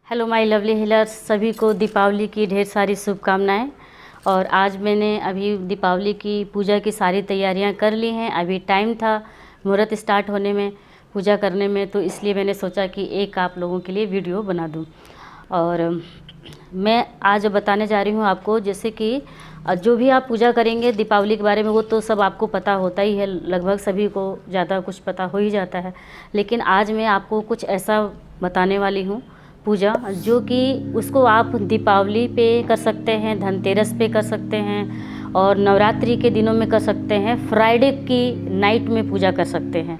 Hello my lovely healers, सभी को दीपावली की ढेर सारी शुभकामनाएं। और आज मैंने अभी दीपावली की पूजा की सारी तैयारियां कर ली हैं। अभी टाइम था मुहूर्त स्टार्ट होने में, पूजा करने में, तो इसलिए मैंने सोचा कि एक आप लोगों के लिए वीडियो बना दूं। और मैं आज बताने जा रही हूं आपको, जैसे कि जो भी आप पूजा करेंगे दीपावली के बारे में वो तो सब आपको पता होता ही है, लगभग सभी को ज़्यादा कुछ पता हो ही जाता है। लेकिन आज मैं आपको कुछ ऐसा बताने वाली हूँ पूजा, जो कि उसको आप दीपावली पे कर सकते हैं, धनतेरस पे कर सकते हैं, और नवरात्रि के दिनों में कर सकते हैं, फ्राइडे की नाइट में पूजा कर सकते हैं।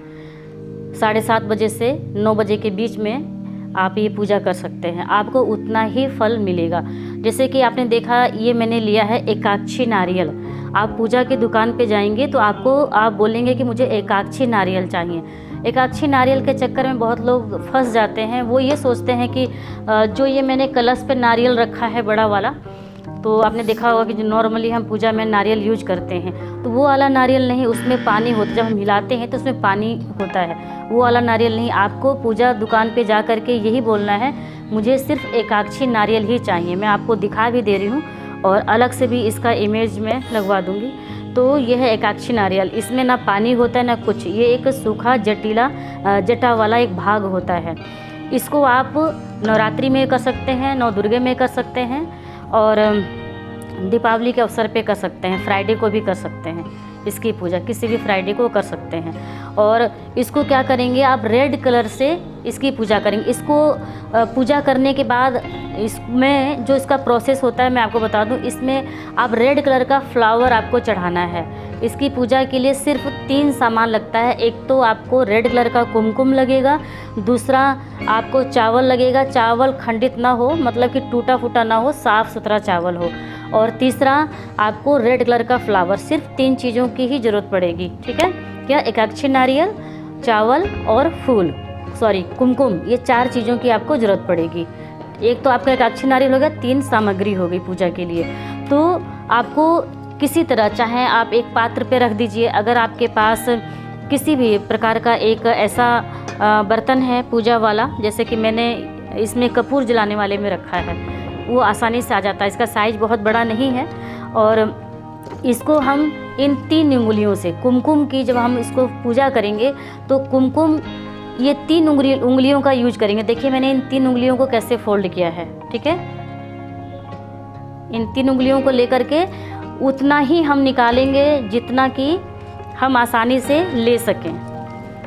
7:30 बजे से 9 बजे के बीच में आप ये पूजा कर सकते हैं, आपको उतना ही फल मिलेगा। जैसे कि आपने देखा, ये मैंने लिया है एकाक्षी नारियल। आप पूजा की दुकान पे जाएंगे तो आप बोलेंगे कि मुझे एकाक्षी नारियल चाहिए। एकाक्षी नारियल के चक्कर में बहुत लोग फंस जाते हैं। वो ये सोचते हैं कि जो ये मैंने कलश पे नारियल रखा है बड़ा वाला, तो आपने देखा होगा कि जो नॉर्मली हम पूजा में नारियल यूज करते हैं, तो वो वाला नारियल नहीं, उसमें पानी होता है। जब हम हिलाते हैं तो उसमें पानी होता है, वो वाला नारियल नहीं। आपको पूजा दुकान पे जा कर के यही बोलना है, मुझे सिर्फ एकाक्षी नारियल ही चाहिए। मैं आपको दिखा भी दे रही हूँ और अलग से भी इसका इमेज मैं लगवा दूँगी। तो यह है एकाक्षी नारियल। इसमें ना पानी होता है ना कुछ, ये एक सूखा जटा वाला एक भाग होता है। इसको आप नवरात्रि में कर सकते हैं, नौ दुर्गे में कर सकते हैं, और दीपावली के अवसर पे कर सकते हैं, फ्राइडे को भी कर सकते हैं। इसकी पूजा किसी भी फ्राइडे को कर सकते हैं। और इसको क्या करेंगे, आप रेड कलर से इसकी पूजा करेंगे। इसको पूजा करने के बाद इसमें जो इसका प्रोसेस होता है मैं आपको बता दूं। इसमें आप रेड कलर का फ्लावर आपको चढ़ाना है। इसकी पूजा के लिए सिर्फ 3 सामान लगता है। एक तो आपको रेड कलर का कुमकुम लगेगा, दूसरा आपको चावल लगेगा, चावल खंडित ना हो, मतलब कि टूटा फूटा ना हो, साफ़ सुथरा चावल हो, और तीसरा आपको रेड कलर का फ्लावर। सिर्फ 3 चीज़ों की ही ज़रूरत पड़ेगी, ठीक है। क्या? एकाक्षी नारियल, चावल और कुमकुम, ये 4 चीज़ों की आपको ज़रूरत पड़ेगी। एक तो आपका एकाक्षी नारियल हो गया, 3 सामग्री हो गई पूजा के लिए। तो आपको किसी तरह, चाहे आप एक पात्र पे रख दीजिए, अगर आपके पास किसी भी प्रकार का एक ऐसा बर्तन है पूजा वाला, जैसे कि मैंने इसमें कपूर जलाने वाले में रखा है, वो आसानी से आ जाता है। इसका साइज़ बहुत बड़ा नहीं है। और इसको हम इन 3 उंगलियों से, कुमकुम की जब हम इसको पूजा करेंगे तो कुमकुम ये 3 उंगलियों का यूज करेंगे। देखिए मैंने इन 3 उंगलियों को कैसे फोल्ड किया है, ठीक है। इन 3 उंगलियों को लेकर के उतना ही हम निकालेंगे जितना कि हम आसानी से ले सकें।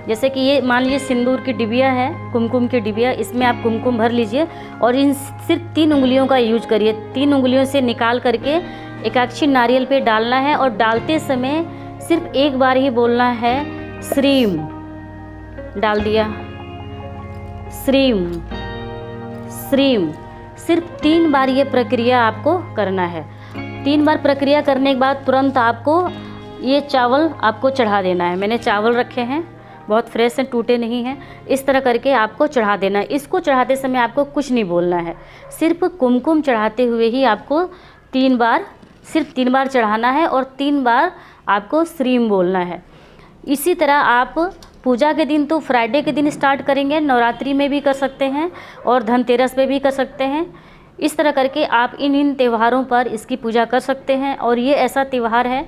जैसे कि ये मान लीजिए सिंदूर की डिबिया है, कुमकुम की डिबिया, इसमें आप कुमकुम भर लीजिए और इन सिर्फ 3 उंगलियों का यूज करिए। 3 उंगलियों से निकाल करके एकाक्षी नारियल पे डालना है, और डालते समय सिर्फ एक बार ही बोलना है, श्रीम। डाल दिया, श्रीम श्रीम। सिर्फ 3 बार ये प्रक्रिया आपको करना है। 3 बार प्रक्रिया करने के बाद तुरंत आपको ये चावल आपको चढ़ा देना है। मैंने चावल रखे हैं, बहुत फ्रेश हैं, टूटे नहीं हैं। इस तरह करके आपको चढ़ा देना है। इसको चढ़ाते समय आपको कुछ नहीं बोलना है, सिर्फ कुमकुम चढ़ाते हुए ही आपको सिर्फ 3 बार चढ़ाना है, और 3 बार आपको श्रीम बोलना है। इसी तरह आप पूजा के दिन, तो फ्राइडे के दिन स्टार्ट करेंगे, नवरात्रि में भी कर सकते हैं और धनतेरस पे भी कर सकते हैं। इस तरह करके आप इन त्योहारों पर इसकी पूजा कर सकते हैं। और ये ऐसा त्यौहार है,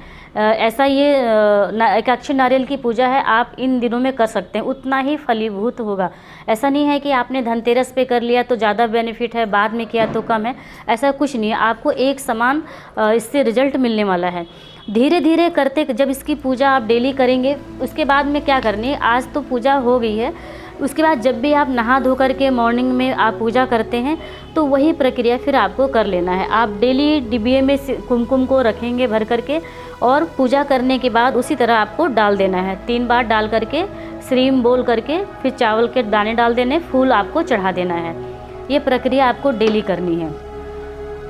एकाक्षी नारियल की पूजा है, आप इन दिनों में कर सकते हैं, उतना ही फलीभूत होगा। ऐसा नहीं है कि आपने धनतेरस पे कर लिया तो ज़्यादा बेनिफिट है, बाद में किया तो कम है, ऐसा कुछ नहीं है। आपको एक समान इससे रिजल्ट मिलने वाला है। धीरे धीरे करते, जब इसकी पूजा आप डेली करेंगे, उसके बाद में क्या करनी है, आज तो पूजा हो गई है, उसके बाद जब भी आप नहा धो करके मॉर्निंग में आप पूजा करते हैं तो वही प्रक्रिया फिर आपको कर लेना है। आप डेली डिबिये में कुमकुम को रखेंगे भर करके, और पूजा करने के बाद उसी तरह आपको डाल देना है। 3 बार डाल करके श्रीम बोल करके फिर चावल के दाने डाल देने, फूल आपको चढ़ा देना है। ये प्रक्रिया आपको डेली करनी है।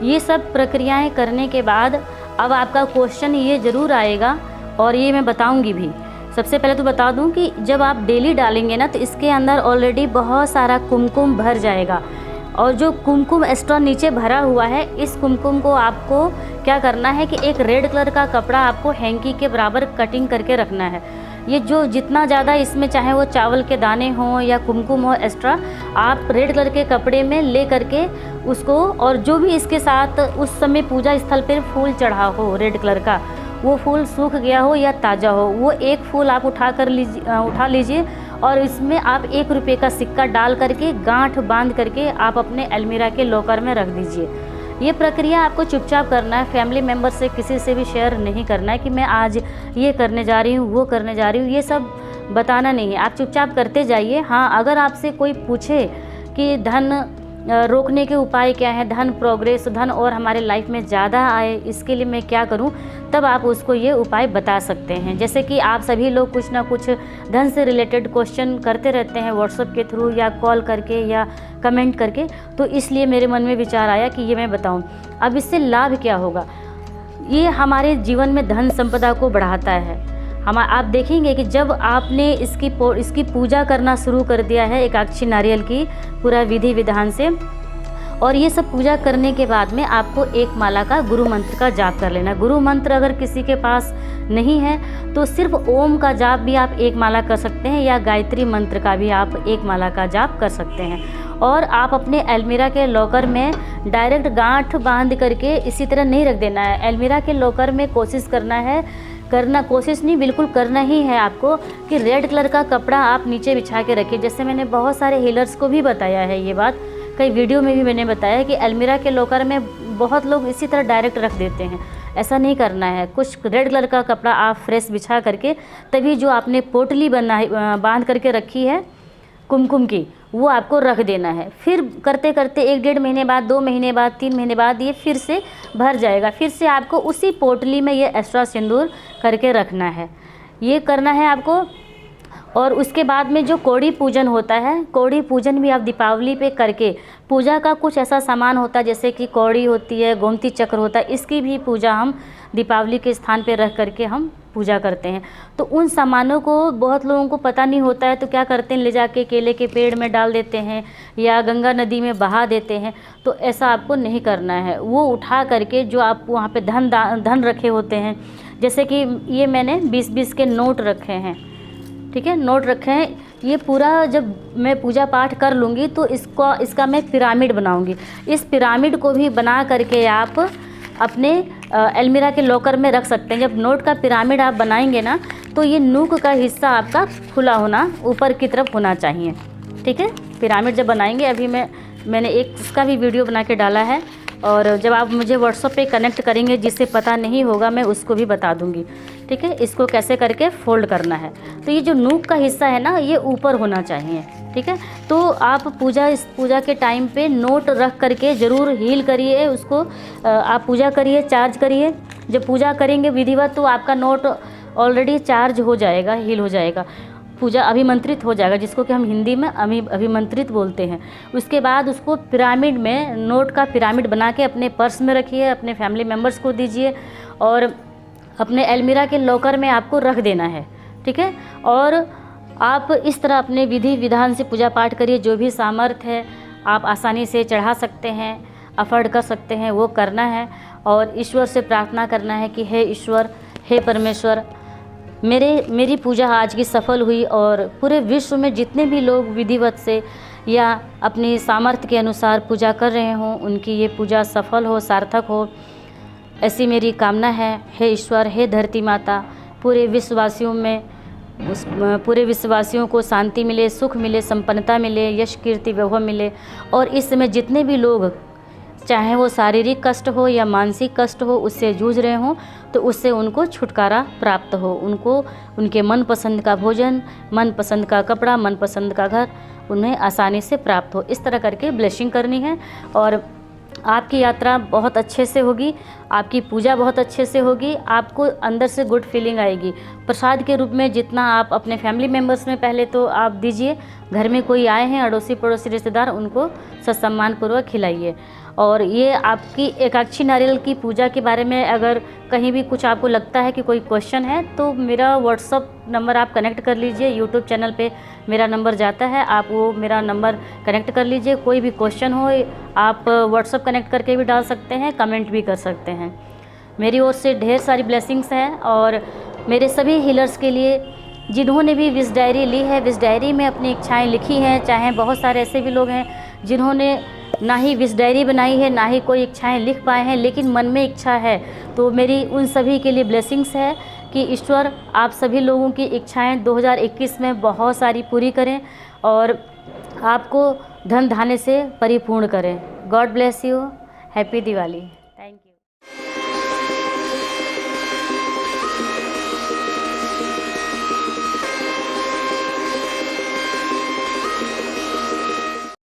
ये सब प्रक्रियाएं करने के बाद अब आपका क्वेश्चन ये ज़रूर आएगा, और ये मैं बताऊंगी भी। सबसे पहले तो बता दूं कि जब आप डेली डालेंगे ना, तो इसके अंदर ऑलरेडी बहुत सारा कुमकुम भर जाएगा, और जो कुमकुम एक्स्ट्रा नीचे भरा हुआ है, इस कुमकुम को आपको क्या करना है कि एक रेड कलर का कपड़ा आपको हैंकी के बराबर कटिंग करके रखना है। ये जो जितना ज़्यादा इसमें चाहे वो चावल के दाने हों या कुमकुम हो एक्स्ट्रा, आप रेड कलर के कपड़े में ले करके उसको, और जो भी इसके साथ उस समय पूजा स्थल पर फूल चढ़ा हो रेड कलर का, वो फूल सूख गया हो या ताज़ा हो, वो एक फूल आप उठा लीजिए और इसमें आप 1 रुपये का सिक्का डाल करके गांठ बांध करके आप अपने अलमीरा के लॉकर में रख दीजिए। ये प्रक्रिया आपको चुपचाप करना है, फैमिली मेम्बर से किसी से भी शेयर नहीं करना है कि मैं आज ये करने जा रही हूँ, वो करने जा रही हूँ, ये सब बताना नहीं है। आप चुपचाप करते जाइए। हाँ, अगर आपसे कोई पूछे कि धन रोकने के उपाय क्या है, धन प्रोग्रेस, धन और हमारे लाइफ में ज़्यादा आए, इसके लिए मैं क्या करूं, तब आप उसको ये उपाय बता सकते हैं। जैसे कि आप सभी लोग कुछ ना कुछ धन से रिलेटेड क्वेश्चन करते रहते हैं व्हाट्सएप के थ्रू या कॉल करके या कमेंट करके, तो इसलिए मेरे मन में विचार आया कि ये मैं बताऊं। अब इससे लाभ क्या होगा, ये हमारे जीवन में धन संपदा को बढ़ाता है। आप देखेंगे कि जब आपने इसकी पूजा करना शुरू कर दिया है एकाक्षी नारियल की पूरा विधि विधान से, और ये सब पूजा करने के बाद में आपको एक माला का गुरु मंत्र का जाप कर लेना। गुरु मंत्र अगर किसी के पास नहीं है तो सिर्फ ओम का जाप भी आप एक माला कर सकते हैं, या गायत्री मंत्र का भी आप एक माला का जाप कर सकते हैं। और आप अपने अलमीरा के लॉकर में डायरेक्ट गांठ बांध करके इसी तरह नहीं रख देना है। अलमीरा के लॉकर में कोशिश नहीं, बिल्कुल करना ही है आपको कि रेड कलर का कपड़ा आप नीचे बिछा के रखिए। जैसे मैंने बहुत सारे हीलर्स को भी बताया है ये बात, कई वीडियो में भी मैंने बताया कि अलमीरा के लॉकर में बहुत लोग इसी तरह डायरेक्ट रख देते हैं। ऐसा नहीं करना है। कुछ रेड कलर का कपड़ा आप फ्रेश बिछा करके, तभी जो आपने पोटली बांध करके रखी है कुमकुम की, वो आपको रख देना है। फिर करते करते 1-1.5 महीने बाद, 2 महीने बाद, 3 महीने बाद ये फिर से भर जाएगा। फिर से आपको उसी पोटली में ये एक्स्ट्रा सिंदूर करके रखना है, ये करना है आपको। और उसके बाद में जो कौड़ी पूजन होता है, कौड़ी पूजन भी आप दीपावली पे करके, पूजा का कुछ ऐसा सामान होता है जैसे कि कौड़ी होती है, गोमती चक्र होता है, इसकी भी पूजा हम दीपावली के स्थान पे रख करके हम पूजा करते हैं। तो उन सामानों को बहुत लोगों को पता नहीं होता है, तो क्या करते हैं, ले जाके केले के पेड़ में डाल देते हैं या गंगा नदी में बहा देते हैं। तो ऐसा आपको नहीं करना है। वो उठा करके जो आप वहाँ पे धन रखे होते हैं, जैसे कि ये मैंने 20-20 के नोट रखे हैं, ठीक है, नोट रखे हैं। ये पूरा जब मैं पूजा पाठ कर लूँगी तो इसका मैं पिरामिड बनाऊँगी। इस पिरामिड को भी बना करके आप अपने अलमीरा के लॉकर में रख सकते हैं। जब नोट का पिरामिड आप बनाएंगे ना, तो ये नूक का हिस्सा आपका खुला होना, ऊपर की तरफ होना चाहिए, ठीक है। पिरामिड जब बनाएंगे, अभी मैंने एक इसका भी वीडियो बना के डाला है, और जब आप मुझे व्हाट्सएप पे कनेक्ट करेंगे, जिससे पता नहीं होगा मैं उसको भी बता दूंगी, ठीक है। इसको कैसे करके फोल्ड करना है। तो ये जो नूक का हिस्सा है ना, ये ऊपर होना चाहिए, ठीक है। तो आप इस पूजा के टाइम पे नोट रख करके ज़रूर हील करिए उसको। आप पूजा करिए, चार्ज करिए। जब पूजा करेंगे विधिवत, तो आपका नोट ऑलरेडी चार्ज हो जाएगा, हील हो जाएगा, पूजा अभिमंत्रित हो जाएगा, जिसको कि हम हिंदी में अभिमंत्रित बोलते हैं। उसके बाद उसको पिरामिड में, नोट का पिरामिड बना के अपने पर्स में रखिए, अपने फैमिली मेम्बर्स को दीजिए, और अपने अलमीरा के लॉकर में आपको रख देना है, ठीक है। और आप इस तरह अपने विधि विधान से पूजा पाठ करिए। जो भी सामर्थ्य है आप आसानी से चढ़ा सकते हैं, अफोर्ड कर सकते हैं, वो करना है। और ईश्वर से प्रार्थना करना है कि हे ईश्वर, हे परमेश्वर, मेरी पूजा आज की सफल हुई, और पूरे विश्व में जितने भी लोग विधिवत से या अपनी सामर्थ्य के अनुसार पूजा कर रहे हों, उनकी ये पूजा सफल हो, सार्थक हो, ऐसी मेरी कामना है। हे ईश्वर, हे धरती माता, पूरे विश्ववासियों को शांति मिले, सुख मिले, संपन्नता मिले, यश कीर्ति वैभव मिले। और इस समय जितने भी लोग, चाहे वो शारीरिक कष्ट हो या मानसिक कष्ट हो, उससे जूझ रहे हों, तो उससे उनको छुटकारा प्राप्त हो। उनको उनके मनपसंद का भोजन, मनपसंद का कपड़ा, मनपसंद का घर उन्हें आसानी से प्राप्त हो। इस तरह करके ब्लेसिंग करनी है, और आपकी यात्रा बहुत अच्छे से होगी, आपकी पूजा बहुत अच्छे से होगी, आपको अंदर से गुड फीलिंग आएगी। प्रसाद के रूप में जितना आप अपने फैमिली मेम्बर्स में पहले तो आप दीजिए, घर में कोई आए हैं अड़ोसी पड़ोसी रिश्तेदार, उनको सत्सम्मान पूर्वक खिलाइए। और ये आपकी एकाक्षी नारियल की पूजा के बारे में अगर कहीं भी कुछ आपको लगता है कि कोई क्वेश्चन है, तो मेरा व्हाट्सअप नंबर आप कनेक्ट कर लीजिए। यूट्यूब चैनल पे मेरा नंबर जाता है, आप वो मेरा नंबर कनेक्ट कर लीजिए। कोई भी क्वेश्चन हो आप व्हाट्सअप कनेक्ट करके भी डाल सकते हैं, कमेंट भी कर सकते हैं। मेरी ओर से ढेर सारी ब्लेसिंग्स हैं, और मेरे सभी हीलर्स के लिए जिन्होंने भी विश डायरी ली है, विश डायरी में अपनी इच्छाएं लिखी हैं, चाहे बहुत सारे ऐसे भी लोग हैं जिन्होंने ना ही विश डायरी बनाई है, ना ही कोई इच्छाएं लिख पाए हैं, लेकिन मन में इच्छा है, तो मेरी उन सभी के लिए ब्लेसिंग्स है कि ईश्वर आप सभी लोगों की इच्छाएं 2021 में बहुत सारी पूरी करें और आपको धन धान्य से परिपूर्ण करें। God bless you. Happy Diwali.